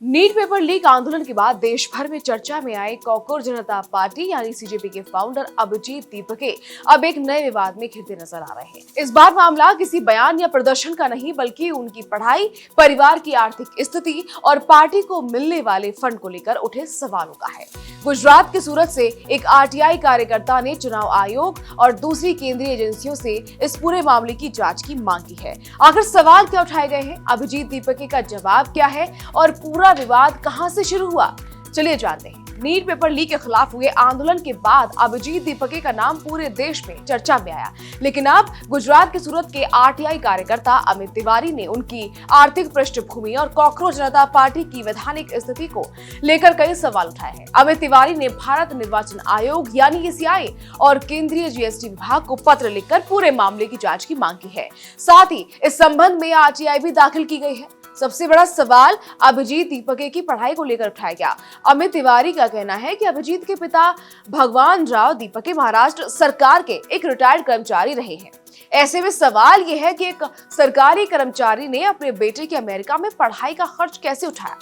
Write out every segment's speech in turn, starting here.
NEET paper leak आंदोलन के बाद देश भर में चर्चा में आए कॉकरोच जनता पार्टी यानी सीजेपी के फाउंडर अभिजीत दीपके अब एक नए विवाद में घिरते नजर आ रहे हैं। इस बार मामला किसी बयान या प्रदर्शन का नहीं बल्कि उनकी पढ़ाई, परिवार की आर्थिक स्थिति और पार्टी को मिलने वाले फंड को लेकर उठे सवालों का है। गुजरात के सूरत से एक आरटीआई कार्यकर्ता ने चुनाव आयोग और दूसरी केंद्रीय एजेंसियों से इस पूरे मामले की जांच की मांग की है। आखिर सवाल क्या उठाए गए हैं, अभिजीत दीपके का जवाब क्या है और पूरा विवाद कहां से शुरू हुआ, चलिए जानते हैं। नीट पेपर लीक के खिलाफ हुए आंदोलन के बाद अभिजीत दीपके का नाम पूरे देश में चर्चा में आया, लेकिन अब गुजरात के सूरत के आरटीआई कार्यकर्ता अमित तिवारी ने उनकी आर्थिक पृष्ठभूमि और कॉकरोच जनता पार्टी की वैधानिक स्थिति को लेकर कई सवाल उठाए हैं। अमित तिवारी ने भारत निर्वाचन आयोग यानी ECI और केंद्रीय GST विभाग को पत्र लिखकर पूरे मामले की जांच की मांग की है। साथ ही इस संबंध में RTI भी दाखिल की गई है। सबसे बड़ा सवाल अभिजीत दीपके की पढ़ाई को लेकर उठाया गया। अमित तिवारी का कहना है कि अभिजीत के पिता भगवान राव दीपके महाराष्ट्र सरकार के एक रिटायर्ड कर्मचारी रहे हैं। ऐसे में सवाल यह है कि एक सरकारी कर्मचारी ने अपने बेटे की अमेरिका में पढ़ाई का खर्च कैसे उठाया।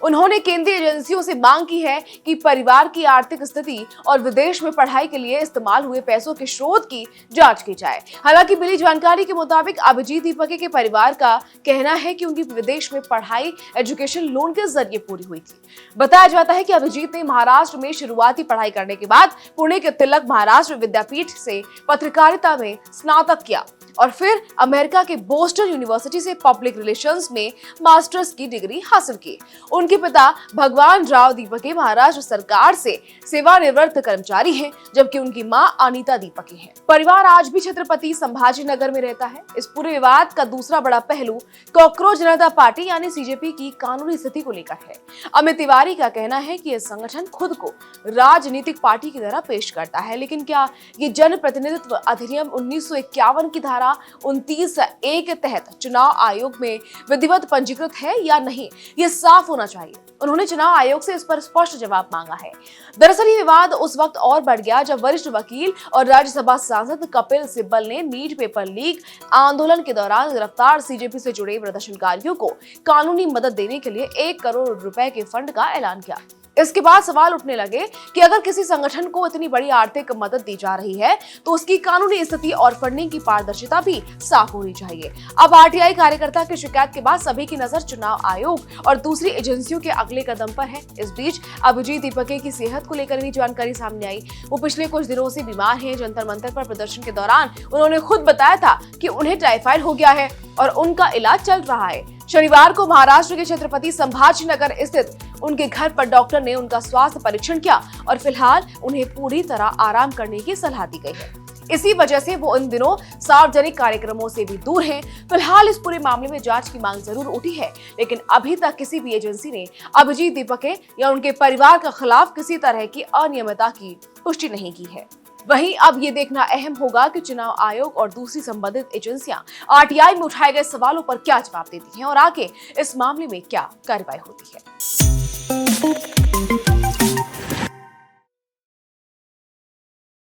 उन्होंने केंद्रीय एजेंसियों से मांग की है कि परिवार की आर्थिक स्थिति और विदेश में पढ़ाई के लिए इस्तेमाल हुए पैसों के स्रोत की जांच की जाए। हालांकि मिली जानकारी के मुताबिक अभिजीत दीपके के परिवार का कहना है कि उनकी विदेश में पढ़ाई एजुकेशन लोन के जरिए पूरी हुई थी। बताया जाता है कि अभिजीत ने महाराष्ट्र में शुरुआती पढ़ाई करने के बाद पुणे के तिलक महाराष्ट्र विद्यापीठ से पत्रकारिता में स्नातक किया और फिर अमेरिका के बोस्टन यूनिवर्सिटी से पब्लिक रिलेशंस में मास्टर्स की डिग्री हासिल की। उनके पिता भगवान राव दीपके महाराष्ट्र सरकार से सेवानिवृत्त कर्मचारी हैं, जबकि उनकी मां अनीता दीपके हैं। परिवार आज भी छत्रपति संभाजी नगर में रहता है। इस पूरे विवाद का दूसरा बड़ा पहलू कॉकरोच जनता पार्टी यानी CJP की कानूनी स्थिति को लेकर है। अमित तिवारी का कहना है कि यह संगठन खुद को राजनीतिक पार्टी की तरह पेश करता है, लेकिन क्या ये जन प्रतिनिधित्व अधिनियम 1951 की धारा 29(a) के तहत चुनाव आयोग में विधिवत पंजीकृत है या नहीं, ये साफ होना चाहिए। उन्होंने चुनाव आयोग से इस पर स्पष्ट जवाब मांगा है। दरअसल ये विवाद उस वक्त और बढ़ गया जब वरिष्ठ वकील और राज्यसभा सांसद कपिल सिब्बल ने नीट पेपर लीक आंदोलन के दौरान गिरफ्तार CJP से जुड़े प्रदर्शनकारियों को कानूनी मदद देने के लिए 1 करोड़ रुपए के फंड का ऐलान किया। इसके बाद सवाल उठने लगे कि अगर किसी संगठन को इतनी बड़ी आर्थिक मदद दी जा रही है तो उसकी कानूनी स्थिति और फंडिंग की पारदर्शिता भी साफ होनी चाहिए। अब RTI कार्यकर्ता की शिकायत के बाद सभी की नजर चुनाव आयोग और दूसरी एजेंसियों के अगले कदम पर है। इस बीच अभिजीत दीपके की सेहत को लेकर भी जानकारी सामने आई। वो पिछले कुछ दिनों से बीमार हैं। जंतर मंतर पर प्रदर्शन के दौरान उन्होंने खुद बताया था कि उन्हें टाइफाइड हो गया है और उनका इलाज चल रहा है। शनिवार को महाराष्ट्र के छत्रपति संभाजी नगर स्थित उनके घर पर डॉक्टर ने उनका स्वास्थ्य परीक्षण किया और फिलहाल उन्हें पूरी तरह आराम करने की सलाह दी गई है। इसी वजह से वो इन दिनों सार्वजनिक कार्यक्रमों से भी दूर हैं। फिलहाल इस पूरे मामले में जांच की मांग जरूर उठी है, लेकिन अभी तक किसी भी एजेंसी ने अभिजीत दीपके या उनके परिवार के खिलाफ किसी तरह की अनियमितता की पुष्टि नहीं की है। वहीं अब ये देखना अहम होगा कि चुनाव आयोग और दूसरी संबंधित एजेंसियां RTI में उठाए गए सवालों पर क्या जवाब देती हैं और आगे इस मामले में क्या कार्रवाई होती है।